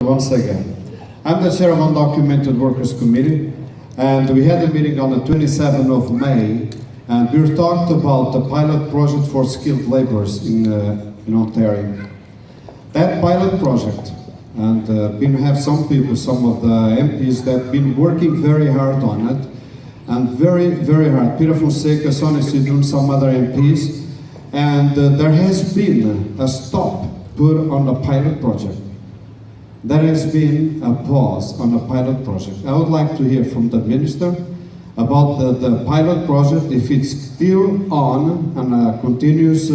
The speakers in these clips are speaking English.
Once again, I'm the chair of Undocumented Workers Committee, and we had a meeting on the 27th of May, and we talked about the pilot project for skilled laborers in Ontario. That pilot project, and we have some people, some of the MPs that have been working very hard on it, and very, very hard. Peter Fonseca, Sonny Sidron, some other MPs, and there has been a stop put on the pilot project. There has been a pause on the pilot project. I would like to hear from the Minister about the pilot project, if it's still on a continuous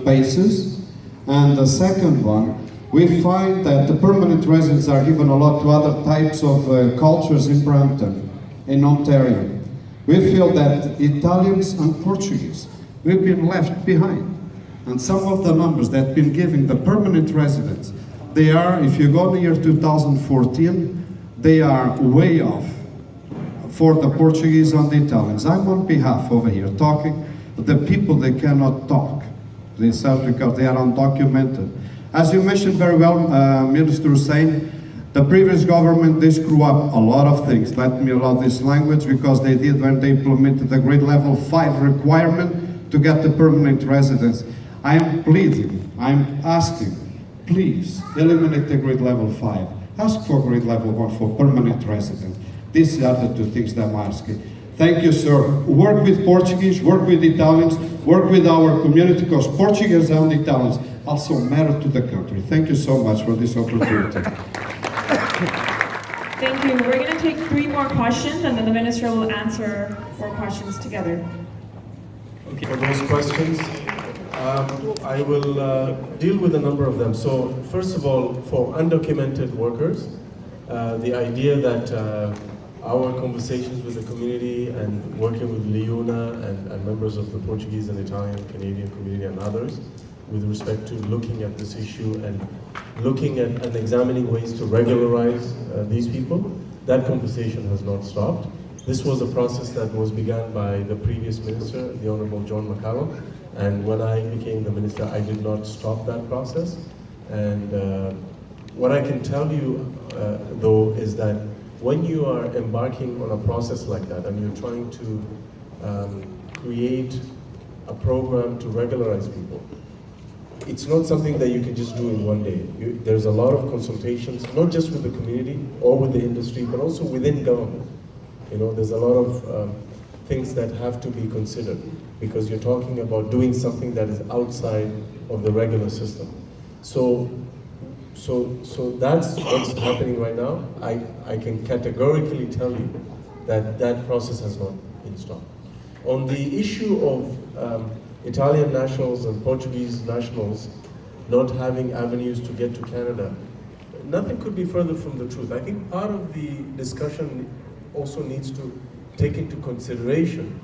basis. And the second one, we find that the permanent residents are given a lot to other types of cultures in Brampton, in Ontario. We feel that Italians and Portuguese, we've been left behind. And some of the numbers that have been given the permanent residents, they are, if you go in the year 2014, they are way off for the Portuguese and the Italians. I'm on behalf over here talking, the people they cannot talk themselves because they are undocumented. As you mentioned very well, Minister Hussen, the previous government, they screw up a lot of things. Let me allow this language, because they did when they implemented the grade level 5 requirement to get the permanent residence. I'm pleading, I'm asking, please eliminate the grade level 5. Ask for grade level 1 for permanent residents. These are the two things that I'm asking. Thank you, sir. Work with Portuguese, work with Italians, work with our community, because Portuguese and Italians also matter to the country. Thank you so much for this opportunity. Thank you. We're going to take 3 more questions, and then the Minister will answer 4 questions together. Okay, for those questions, I will deal with a number of them. So, first of all, for undocumented workers, the idea that our conversations with the community and working with Leona and members of the Portuguese and Italian Canadian community and others with respect to looking at this issue and looking at and examining ways to regularize these people, that conversation has not stopped. This was a process that was begun by the previous minister, the Honourable John McCallum, and when I became the minister, I did not stop that process. And what I can tell you, though, is that when you are embarking on a process like that and you're trying to create a program to regularize people, it's not something that you can just do in one day. There's a lot of consultations, not just with the community or with the industry, but also within government. You know, there's a lot of things that have to be considered, because you're talking about doing something that is outside of the regular system. So that's what's happening right now. I can categorically tell you that that process has not been stopped. On the issue of Italian nationals and Portuguese nationals not having avenues to get to Canada, nothing could be further from the truth. I think part of the discussion also needs to take into consideration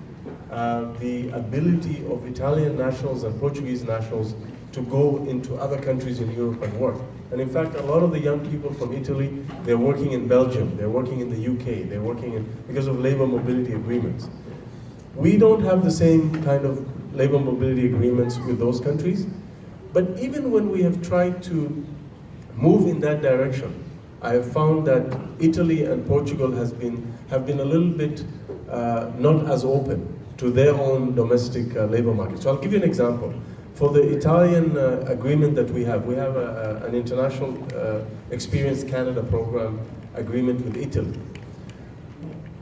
the ability of Italian nationals and Portuguese nationals to go into other countries in Europe and work. And in fact, a lot of the young people from Italy, they're working in Belgium, they're working in the UK, they're working in, because of labor mobility agreements. We don't have the same kind of labor mobility agreements with those countries, but even when we have tried to move in that direction, I have found that Italy and Portugal have been a little bit not as open to their own domestic labor market. So I'll give you an example. For the Italian agreement that we have an International Experience Canada program agreement with Italy.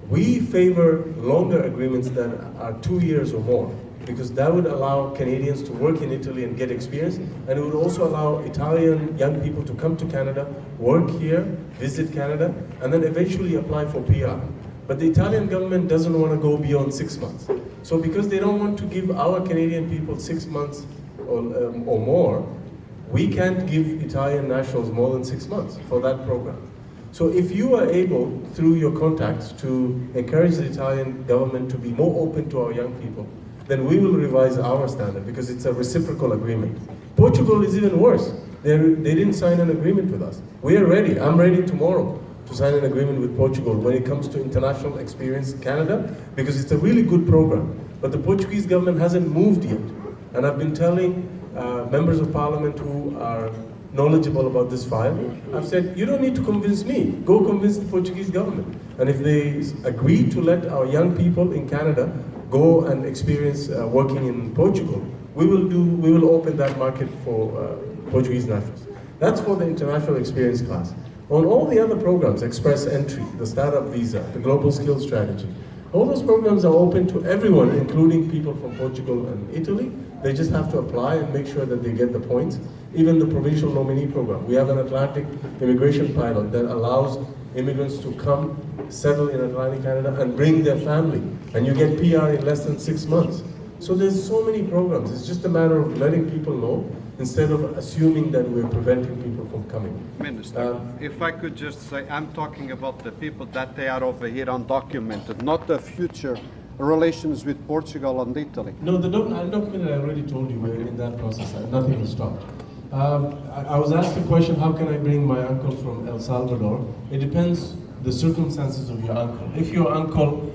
We favor longer agreements that are 2 years or more, because that would allow Canadians to work in Italy and get experience, and it would also allow Italian young people to come to Canada, work here, visit Canada, and then eventually apply for PR. But the Italian government doesn't want to go beyond 6 months. So because they don't want to give our Canadian people 6 months or more, we can't give Italian nationals more than 6 months for that program. So if you are able, through your contacts, to encourage the Italian government to be more open to our young people, then we will revise our standard, because it's a reciprocal agreement. Portugal is even worse. They didn't sign an agreement with us. We are ready. I'm ready tomorrow to sign an agreement with Portugal when it comes to International Experience Canada, because it's a really good program. But the Portuguese government hasn't moved yet. And I've been telling members of parliament who are knowledgeable about this file. I've said, you don't need to convince me. Go convince the Portuguese government. And if they agree to let our young people in Canada go and experience working in Portugal, we will open that market for Portuguese nationals. That's for the international experience class. On all the other programs, Express Entry, the Startup Visa, the Global Skills Strategy, all those programs are open to everyone, including people from Portugal and Italy. They just have to apply and make sure that they get the points. Even the provincial nominee program. We have an Atlantic immigration pilot that allows immigrants to come, settle in Atlantic Canada, and bring their family. And you get PR in less than 6 months. So there's so many programs. It's just a matter of letting people know instead of assuming that we're preventing people from coming. Minister, if I could just say, I'm talking about the people that they are over here undocumented, not the future relations with Portugal and Italy. No, the undocumented, I already told you, we're in that process. Nothing has stopped. I was asked the question, how can I bring my uncle from El Salvador? It depends the circumstances of your uncle. If your uncle